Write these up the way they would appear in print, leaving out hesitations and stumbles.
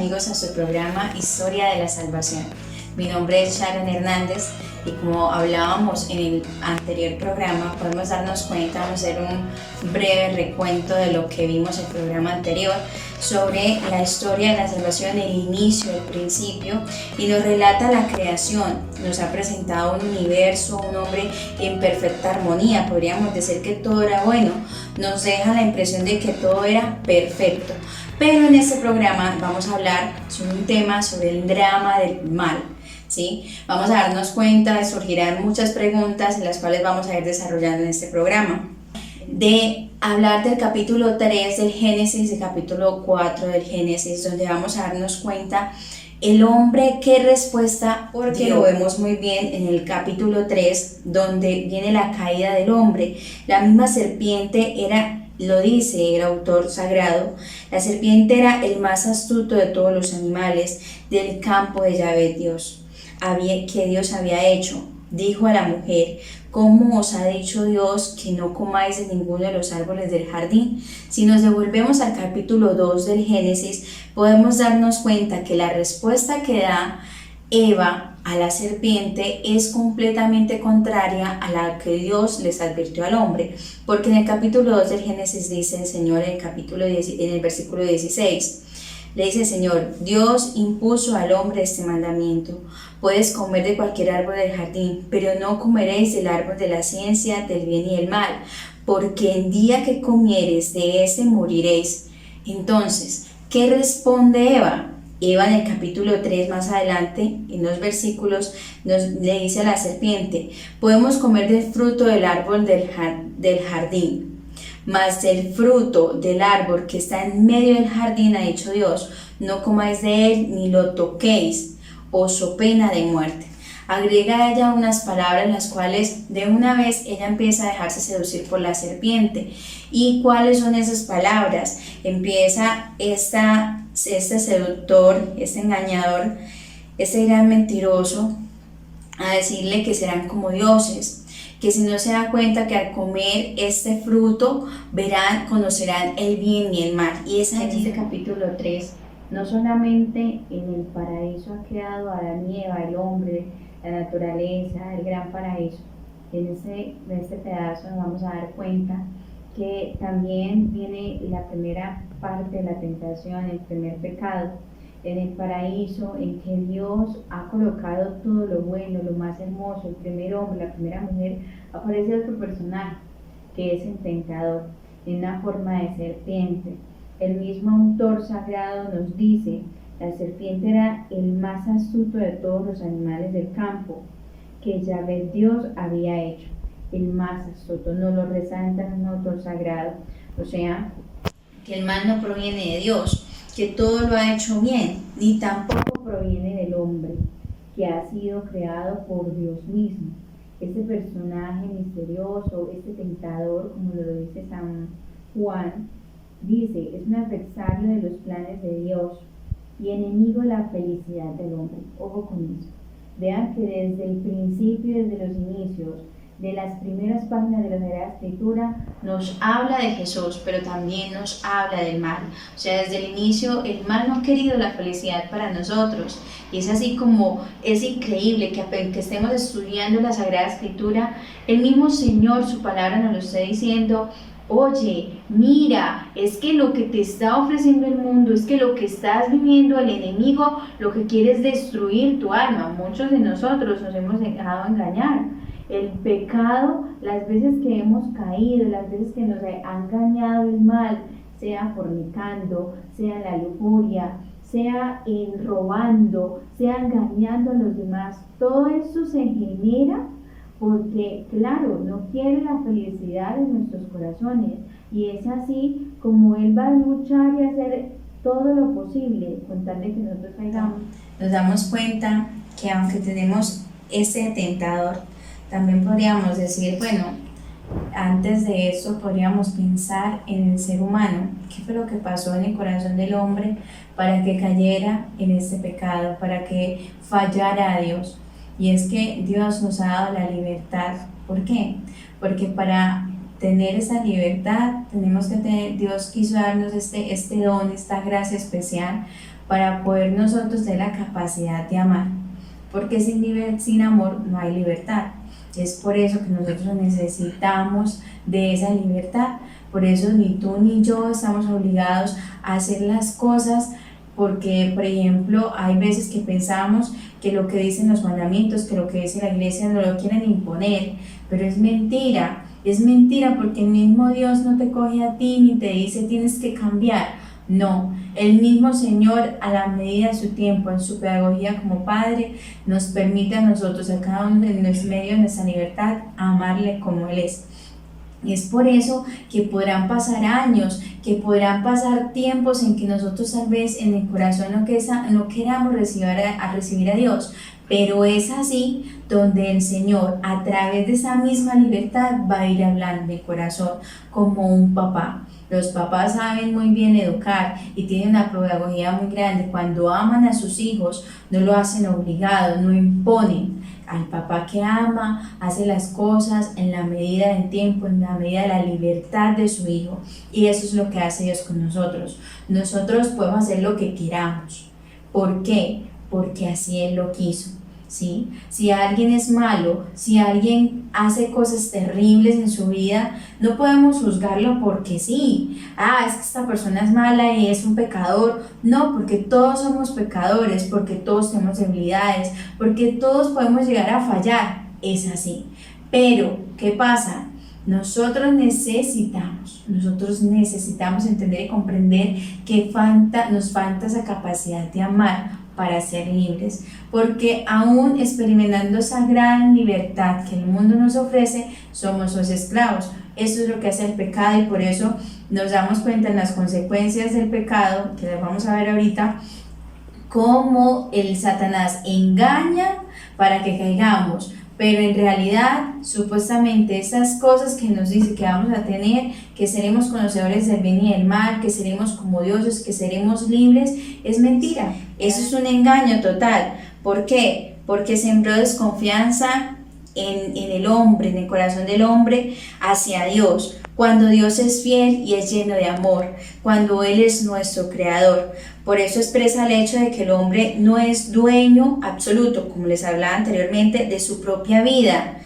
amigos a su programa Historia de la Salvación. Mi nombre es Sharon Hernández y como hablábamos en el anterior programa, podemos darnos cuenta, vamos a hacer un breve recuento de lo que vimos en el programa anterior sobre la historia de la salvación, el inicio, el principio, y nos relata la creación. Nos ha presentado un universo, un hombre en perfecta armonía, podríamos decir que todo era bueno, nos deja la impresión de que todo era perfecto. Pero en este programa vamos a hablar sobre un tema sobre el drama del mal, ¿sí? Vamos a darnos cuenta, surgirán muchas preguntas en las cuales vamos a ir desarrollando en este programa. De hablar del capítulo 3 del Génesis, del capítulo 4 del Génesis, donde vamos a darnos cuenta el hombre qué respuesta, porque lo vemos muy bien en el capítulo 3, donde viene la caída del hombre. La misma serpiente lo dice el autor sagrado, la serpiente era el más astuto de todos los animales del campo de Yahvé Dios, que Dios había hecho. Dijo a la mujer: ¿cómo os ha dicho Dios que no comáis de ninguno de los árboles del jardín? Si nos devolvemos al capítulo 2 del Génesis, podemos darnos cuenta que la respuesta que da Eva a la serpiente es completamente contraria a la que Dios les advirtió al hombre, porque en el capítulo 2 del Génesis dice el Señor en el versículo 16, le dice el Señor: Dios impuso al hombre este mandamiento: puedes comer de cualquier árbol del jardín, pero no comeréis del árbol de la ciencia del bien y el mal, porque el día que comiereis de ese moriréis. Entonces, ¿qué responde Eva? Eva en el capítulo 3 más adelante, en los versículos, le dice a la serpiente: podemos comer del fruto del árbol del jardín, mas del fruto del árbol que está en medio del jardín, ha dicho Dios, no comáis de él ni lo toquéis, o so pena de muerte. Agrega ella unas palabras en las cuales de una vez ella empieza a dejarse seducir por la serpiente. ¿Y cuáles son esas palabras? Empieza este seductor, este engañador, este gran mentiroso a decirle que serán como dioses, que si no se da cuenta que al comer este fruto conocerán el bien y el mal. Y es allí en este capítulo 3. No solamente en el paraíso ha creado a Adán y Eva, el hombre, la naturaleza, el gran paraíso. En este pedazo nos vamos a dar cuenta que también viene la primera parte de la tentación, el primer pecado, en el paraíso, en que Dios ha colocado todo lo bueno, lo más hermoso. El primer hombre, la primera mujer, aparece otro personaje que es el tentador, en una forma de serpiente. El mismo autor sagrado nos dice: la serpiente era el más astuto de todos los animales del campo que Yahvé Dios había hecho. El más astuto, nos lo resalta en un autor sagrado. O sea, que el mal no proviene de Dios, que todo lo ha hecho bien, ni tampoco proviene del hombre, que ha sido creado por Dios mismo. Este personaje misterioso, este tentador, como lo dice San Juan, dice: es un adversario de los planes de Dios y enemigo de la felicidad del hombre. Ojo con eso. Vean que desde el principio, desde los inicios, de las primeras páginas de la Sagrada Escritura, nos habla de Jesús, pero también nos habla del mal. O sea, desde el inicio, el mal no ha querido la felicidad para nosotros. Y es así como es increíble que estemos estudiando la Sagrada Escritura, el mismo Señor, su palabra nos lo está diciendo: oye, mira, es que lo que te está ofreciendo el mundo, es que lo que estás viviendo, el enemigo, lo que quiere es destruir tu alma. Muchos de nosotros nos hemos dejado engañar. El pecado, las veces que hemos caído, las veces que nos ha engañado el mal, sea fornicando, sea en la lujuria, sea en robando, sea engañando a los demás, todo eso se genera porque, claro, no quiere la felicidad de nuestros corazones, y es así como Él va a luchar y hacer todo lo posible con tal de que nosotros caigamos. Nos damos cuenta que aunque tenemos ese tentador, también podríamos decir, bueno, antes de eso podríamos pensar en el ser humano. ¿Qué fue lo que pasó en el corazón del hombre para que cayera en este pecado, para que fallara a Dios? Y es que Dios nos ha dado la libertad. ¿Por qué? Porque para tener esa libertad tenemos que tener, Dios quiso darnos este don, esta gracia especial, para poder nosotros tener la capacidad de amar, porque sin amor no hay libertad. Es por eso que nosotros necesitamos de esa libertad. Por eso ni tú ni yo estamos obligados a hacer las cosas, porque, por ejemplo, hay veces que pensamos que lo que dicen los mandamientos, que lo que dice la iglesia nos lo quieren imponer, pero es mentira porque el mismo Dios no te coge a ti ni te dice tienes que cambiar. No, el mismo Señor, a la medida de su tiempo, en su pedagogía como Padre, nos permite a nosotros, a cada uno en los medios de nuestra libertad, amarle como Él es. Y es por eso que podrán pasar años, que podrán pasar tiempos en que nosotros tal vez en el corazón no queramos recibir a Dios, pero es así donde el Señor, a través de esa misma libertad, va a ir hablando en el corazón como un papá. Los papás saben muy bien educar y tienen una pedagogía muy grande. Cuando aman a sus hijos, no lo hacen obligado, no imponen. Al papá que ama, hace las cosas en la medida del tiempo, en la medida de la libertad de su hijo. Y eso es lo que hace Dios con nosotros. Nosotros podemos hacer lo que queramos. ¿Por qué? Porque así Él lo quiso. ¿Sí? Si alguien es malo, si alguien hace cosas terribles en su vida, no podemos juzgarlo porque sí. Es que esta persona es mala y es un pecador. No, porque todos somos pecadores, porque todos tenemos debilidades, porque todos podemos llegar a fallar. Es así. Pero, ¿qué pasa? Nosotros necesitamos entender y comprender que nos falta esa capacidad de amar para ser libres, porque aún experimentando esa gran libertad que el mundo nos ofrece, somos los esclavos. Eso es lo que hace el pecado y por eso nos damos cuenta en las consecuencias del pecado, que las vamos a ver ahorita, cómo el Satanás engaña para que caigamos. Pero en realidad, supuestamente, esas cosas que nos dice que vamos a tener, que seremos conocedores del bien y del mal, que seremos como dioses, que seremos libres, es mentira. Eso es un engaño total. ¿Por qué? Porque sembró desconfianza en el hombre, en el corazón del hombre hacia Dios. Cuando Dios es fiel y es lleno de amor, cuando Él es nuestro creador. Por eso expresa el hecho de que el hombre no es dueño absoluto, como les hablaba anteriormente, de su propia vida.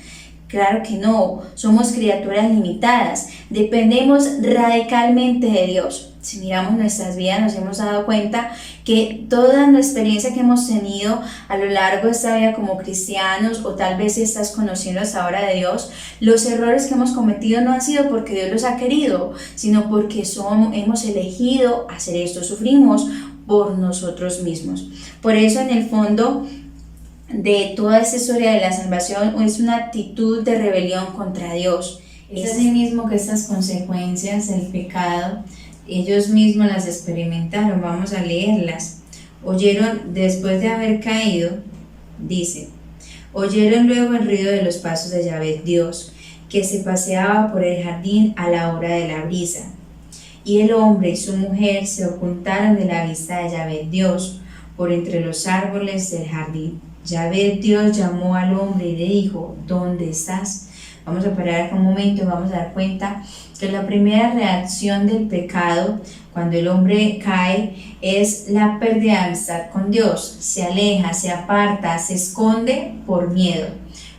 Claro que no, somos criaturas limitadas, dependemos radicalmente de Dios. Si miramos nuestras vidas nos hemos dado cuenta que toda nuestra experiencia que hemos tenido a lo largo de esta vida como cristianos, o tal vez si estás conociendo hasta ahora de Dios, los errores que hemos cometido no han sido porque Dios los ha querido, sino porque hemos elegido hacer esto, sufrimos por nosotros mismos. Por eso en el fondo de toda esta historia de la salvación es una actitud de rebelión contra Dios. Es así mismo que estas consecuencias del pecado ellos mismos las experimentaron. Vamos a leerlas. Oyeron, después de haber caído, dice, oyeron luego el ruido de los pasos de Yahvé Dios, que se paseaba por el jardín a la hora de la brisa. Y el hombre y su mujer se ocultaron de la vista de Yahvé Dios por entre los árboles del jardín. Yahvé Dios llamó al hombre y le dijo, ¿dónde estás? Vamos a parar acá un momento y vamos a dar cuenta que la primera reacción del pecado cuando el hombre cae es la pérdida de amistad con Dios. Se aleja, se aparta, se esconde por miedo,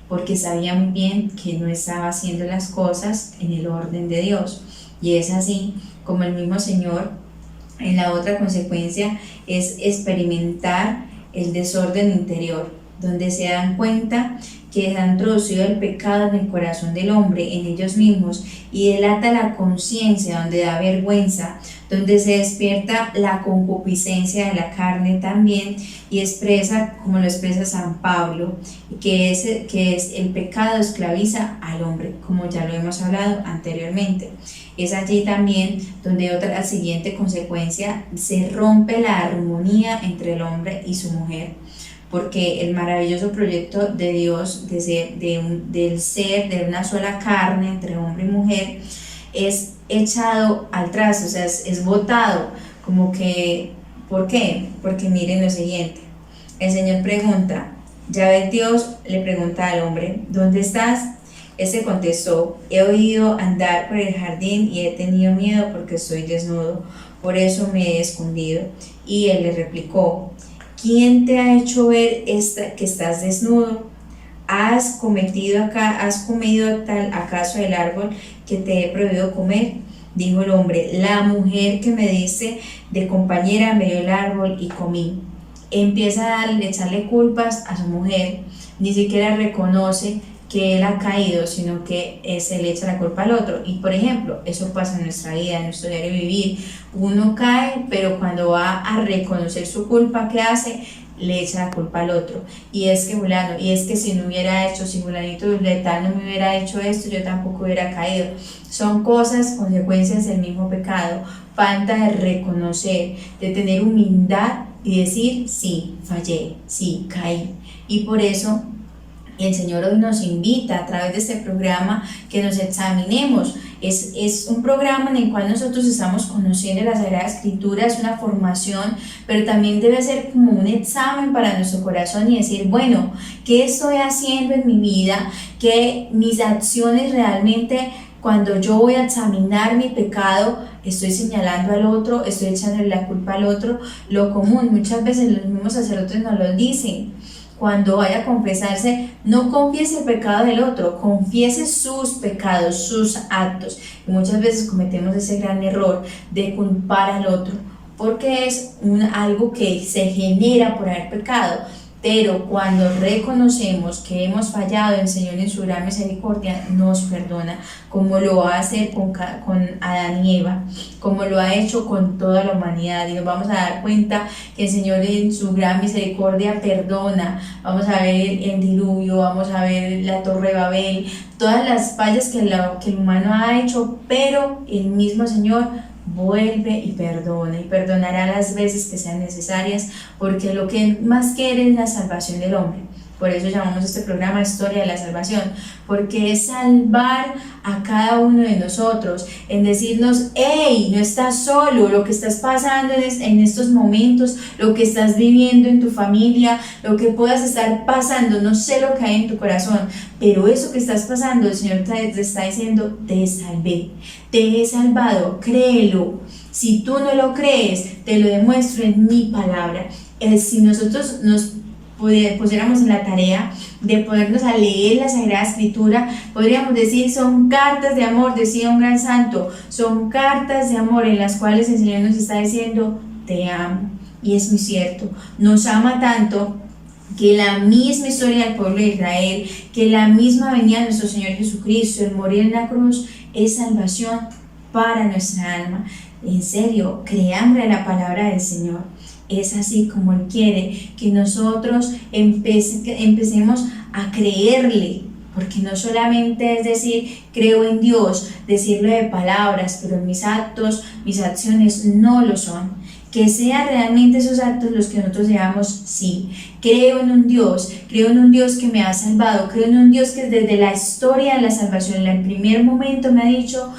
porque sabía muy bien que no estaba haciendo las cosas en el orden de Dios. Y es así como el mismo Señor en la otra consecuencia es experimentar el desorden interior, donde se dan cuenta que han introducido el pecado en el corazón del hombre, en ellos mismos, y delata la conciencia, donde da vergüenza, donde se despierta la concupiscencia de la carne también, y expresa, como lo expresa San Pablo, que es el pecado esclaviza al hombre, como ya lo hemos hablado anteriormente. Es allí también donde la siguiente consecuencia, se rompe la armonía entre el hombre y su mujer, porque el maravilloso proyecto de Dios del ser de una sola carne entre hombre y mujer es echado al traste, o sea, es botado, como que, ¿por qué? Porque miren lo siguiente, el Señor pregunta, Yahvé Dios le pregunta al hombre, ¿dónde estás? Este contestó, he oído andar por el jardín y he tenido miedo porque estoy desnudo, por eso me he escondido. Y él le replicó: ¿quién te ha hecho ver que estás desnudo? ¿Has comido acaso el árbol que te he prohibido comer? Dijo el hombre: la mujer que me diste de compañera me dio el árbol y comí. Empieza a echarle culpas a su mujer, ni siquiera reconoce que él ha caído, sino que se le echa la culpa al otro. Y por ejemplo, eso pasa en nuestra vida, en nuestro diario vivir. Uno cae, pero cuando va a reconocer su culpa, ¿qué hace? Le echa la culpa al otro. Y es que fulano, y es que si no hubiera hecho, si fulanito de tal no me hubiera hecho esto, yo tampoco hubiera caído. Son cosas, consecuencias del mismo pecado. Falta de reconocer, de tener humildad y decir: sí, fallé, sí, caí. Y por eso el Señor hoy nos invita a través de este programa que nos examinemos. Es un programa en el cual nosotros estamos conociendo la Sagrada Escritura, es una formación, pero también debe ser como un examen para nuestro corazón y decir: bueno, ¿qué estoy haciendo en mi vida? ¿Qué mis acciones realmente, cuando yo voy a examinar mi pecado, estoy señalando al otro, estoy echándole la culpa al otro? Lo común, muchas veces los mismos sacerdotes nos lo dicen. Cuando vaya a confesarse, no confiese el pecado del otro, confiese sus pecados, sus actos. Y muchas veces cometemos ese gran error de culpar al otro, porque es algo que se genera por haber pecado. Pero cuando reconocemos que hemos fallado, el Señor en su gran misericordia nos perdona, como lo va a hacer con Adán y Eva, como lo ha hecho con toda la humanidad. Y nos vamos a dar cuenta que el Señor en su gran misericordia perdona. Vamos a ver el diluvio, vamos a ver la Torre de Babel, todas las fallas que el humano ha hecho, pero el mismo Señor vuelve y perdonará las veces que sean necesarias, porque lo que más quiere es la salvación del hombre. Por eso llamamos este programa Historia de la Salvación, porque es salvar a cada uno de nosotros, en decirnos: hey, no estás solo, lo que estás pasando en estos momentos, lo que estás viviendo en tu familia, lo que puedas estar pasando, no sé lo que hay en tu corazón, pero eso que estás pasando, el Señor te está diciendo: te salvé, te he salvado, créelo. Si tú no lo crees, te lo demuestro en mi palabra. Si nosotros nos pusiéramos en la tarea de ponernos a leer la Sagrada Escritura, podríamos decir: son cartas de amor, decía un gran santo, son cartas de amor en las cuales el Señor nos está diciendo: te amo. Y es muy cierto, nos ama tanto que la misma historia del pueblo de Israel, que la misma venida de nuestro Señor Jesucristo, el morir en la cruz, es salvación para nuestra alma. En serio, creámosle la palabra del Señor. Es así como Él quiere que nosotros empecemos a creerle, porque no solamente es decir creo en Dios, decirlo de palabras, pero mis actos, mis acciones no lo son. Que sean realmente esos actos los que nosotros digamos: sí, creo en un Dios que me ha salvado, creo en un Dios que desde la historia de la salvación, en el primer momento me ha dicho: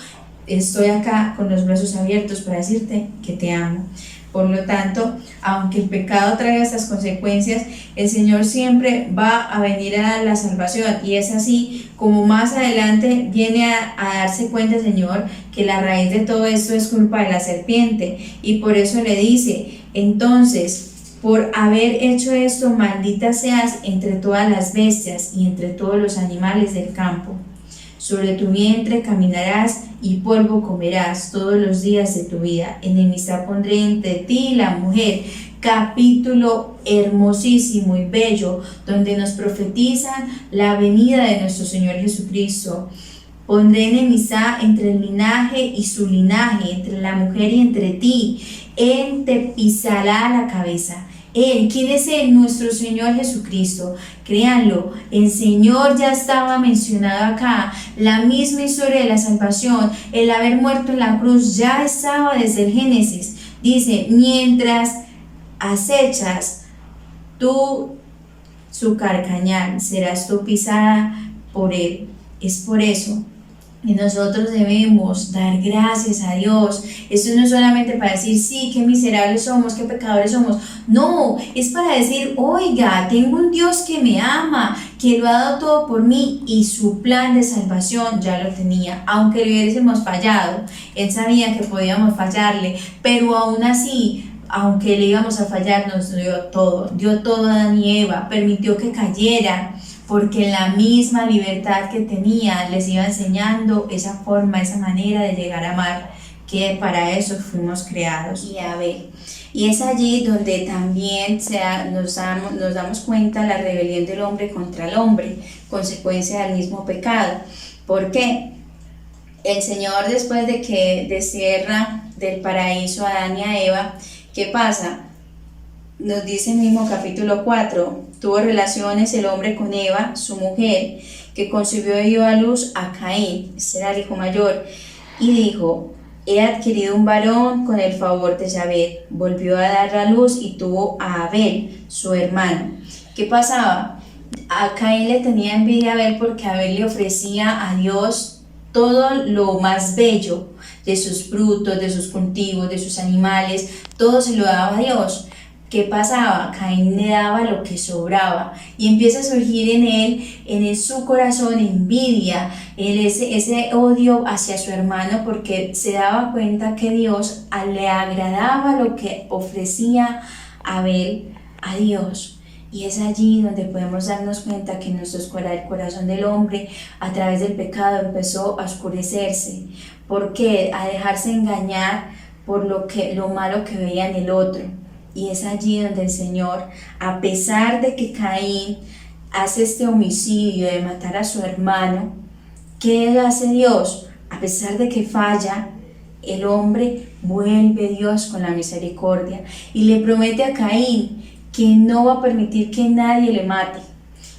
estoy acá con los brazos abiertos para decirte que te amo. Por lo tanto, aunque el pecado traiga estas consecuencias, el Señor siempre va a venir a dar la salvación. Y es así como más adelante viene a darse cuenta el Señor que la raíz de todo esto es culpa de la serpiente. Y por eso le dice: entonces, por haber hecho esto, maldita seas entre todas las bestias y entre todos los animales del campo. Sobre tu vientre caminarás y polvo comerás todos los días de tu vida. Enemistad pondré entre ti y la mujer. Capítulo hermosísimo y bello, donde nos profetizan la venida de nuestro Señor Jesucristo. Pondré enemistad entre el linaje y su linaje, entre la mujer y entre ti. Él te pisará la cabeza. Él, ¿quién es Él? Nuestro Señor Jesucristo. Créanlo, el Señor ya estaba mencionado acá. La misma historia de la salvación, el haber muerto en la cruz, ya estaba desde el Génesis. Dice: mientras acechas tú su carcañal, serás tú pisada por Él. Es por eso y nosotros debemos dar gracias a Dios. Esto no es solamente para decir: sí, qué miserables somos, qué pecadores somos. No, es para decir: oiga, tengo un Dios que me ama, que lo ha dado todo por mí, y su plan de salvación ya lo tenía. Aunque le hubiésemos fallado, Él sabía que podíamos fallarle, pero aún así, aunque le íbamos a fallar, nos dio todo a Adán y Eva, permitió que cayeran, porque en la misma libertad que tenía les iba enseñando esa forma, esa manera de llegar a amar, que para eso fuimos creados y a ver. Y es allí donde también nos damos cuenta de la rebelión del hombre contra el hombre, consecuencia del mismo pecado. ¿Por qué? El Señor, después de que destierra del paraíso a Adán y a Eva, ¿qué pasa? Nos dice el mismo capítulo 4, tuvo relaciones el hombre con Eva, su mujer, que concibió y dio a luz a Caín, este era el hijo mayor, y dijo: he adquirido un varón con el favor de Yahvé. Volvió a dar a luz y tuvo a Abel, su hermano. ¿Qué pasaba? A Caín le tenía envidia a Abel porque Abel le ofrecía a Dios todo lo más bello de sus frutos, de sus cultivos, de sus animales, todo se lo daba a Dios. ¿Qué pasaba? Caín le daba lo que sobraba y empieza a surgir en su corazón envidia, ese odio hacia su hermano, porque se daba cuenta que Dios le agradaba lo que ofrecía Abel a Dios. Y es allí donde podemos darnos cuenta que el corazón del hombre a través del pecado empezó a oscurecerse. ¿Por qué? A dejarse engañar por lo malo que veía en el otro. Y es allí donde el Señor, a pesar de que Caín hace este homicidio de matar a su hermano, ¿qué hace Dios? A pesar de que falla, el hombre vuelve a Dios con la misericordia y le promete a Caín que no va a permitir que nadie le mate,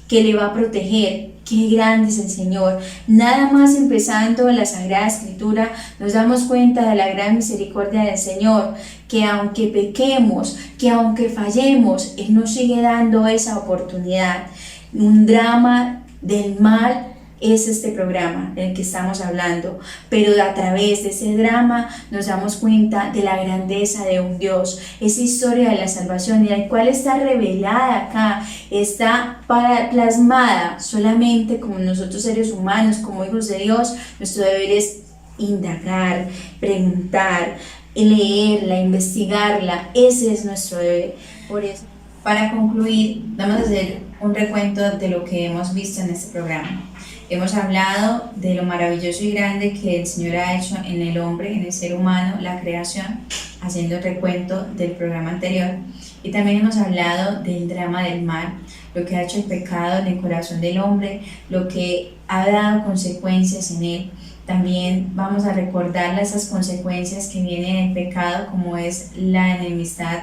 que le va a proteger. Qué grande es el Señor. Nada más empezando la Sagrada Escritura nos damos cuenta de la gran misericordia del Señor, que aunque pequemos, que aunque fallemos, Él nos sigue dando esa oportunidad. Un drama del mal es este programa del que estamos hablando, pero a través de ese drama nos damos cuenta de la grandeza de un Dios, esa historia de la salvación, y la cual está revelada acá, está plasmada solamente como nosotros seres humanos, como hijos de Dios. Nuestro deber es indagar, preguntar, leerla, investigarla. Ese es nuestro deber. Por eso, para concluir, vamos a hacer un recuento de lo que hemos visto en este programa. Hemos hablado de lo maravilloso y grande que el Señor ha hecho en el hombre, en el ser humano, la creación, haciendo el recuento del programa anterior. Y también hemos hablado del drama del mal, lo que ha hecho el pecado en el corazón del hombre, lo que ha dado consecuencias en él. También vamos a recordar esas consecuencias que vienen del pecado, como es la enemistad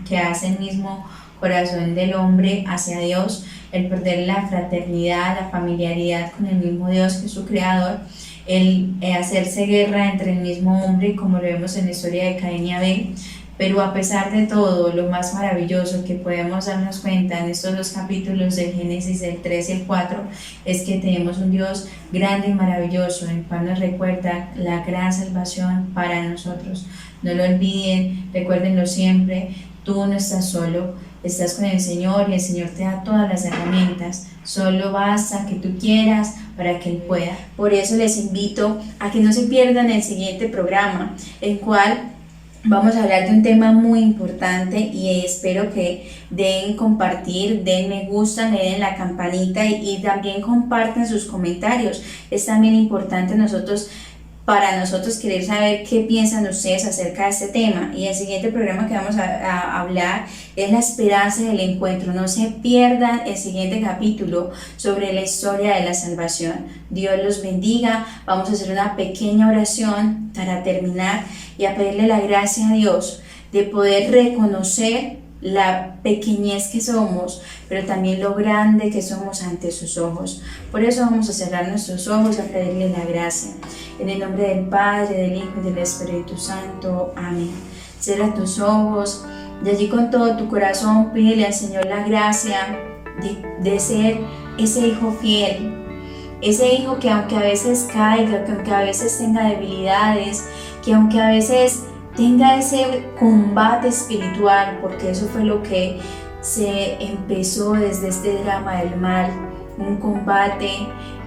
que hace el mismo corazón del hombre hacia Dios, el perder la fraternidad, la familiaridad con el mismo Dios que es su creador, el hacerse guerra entre el mismo hombre, como lo vemos en la historia de Caín y Abel. Pero a pesar de todo, lo más maravilloso que podemos darnos cuenta en estos dos capítulos del Génesis, el 3 y el 4, es que tenemos un Dios grande y maravilloso, en el cual nos recuerda la gran salvación para nosotros. No lo olviden, recuérdenlo siempre, tú no estás solo, estás con el Señor y el Señor te da todas las herramientas. Solo basta que tú quieras para que Él pueda. Por eso les invito a que no se pierdan el siguiente programa, el cual vamos a hablar de un tema muy importante, y espero que den compartir, den me gusta, le den la campanita y también compartan sus comentarios. Es también importante para nosotros querer saber qué piensan ustedes acerca de este tema. Y el siguiente programa que vamos a hablar es la esperanza del encuentro. No se pierdan el siguiente capítulo sobre la historia de la salvación. Dios los bendiga. Vamos a hacer una pequeña oración para terminar y a pedirle la gracia a Dios de poder reconocer la pequeñez que somos, pero también lo grande que somos ante sus ojos. Por eso vamos a cerrar nuestros ojos y a pedirle la gracia. En el nombre del Padre, del Hijo y del Espíritu Santo. Amén. Cierra tus ojos y allí con todo tu corazón pídele al Señor la gracia de ser ese hijo fiel, ese hijo que aunque a veces caiga, que aunque a veces tenga debilidades, que aunque a veces tenga ese combate espiritual, porque eso fue lo que se empezó desde este drama del mal, un combate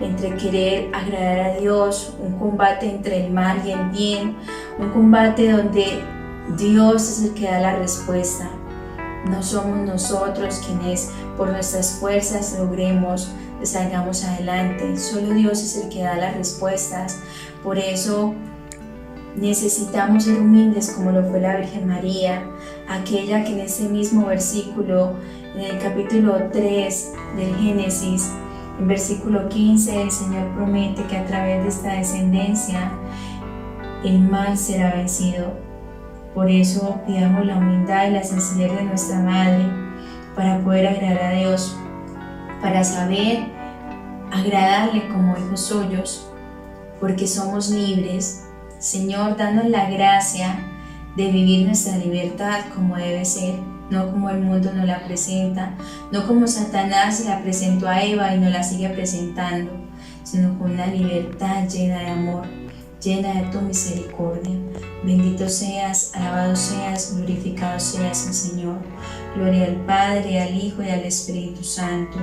entre querer agradar a Dios, un combate entre el mal y el bien, un combate donde Dios es el que da la respuesta. No somos nosotros quienes por nuestras fuerzas logremos que salgamos adelante. Solo Dios es el que da las respuestas. Por eso necesitamos ser humildes como lo fue la Virgen María, aquella que en ese mismo versículo, en el capítulo 3 del Génesis, en versículo 15, el Señor promete que a través de esta descendencia el mal será vencido. Por eso pidamos la humildad y la sencillez de nuestra Madre para poder agradar a Dios, para saber agradarle como hijos suyos, porque somos libres. Señor, danos la gracia de vivir nuestra libertad como debe ser, no como el mundo nos la presenta, no como Satanás se la presentó a Eva y nos la sigue presentando, sino con una libertad llena de amor, llena de tu misericordia. Bendito seas, alabado seas, glorificado seas el Señor. Gloria al Padre, al Hijo y al Espíritu Santo,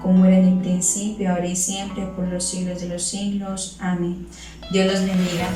como era en el principio, ahora y siempre, por los siglos de los siglos. Amén. Dios los bendiga.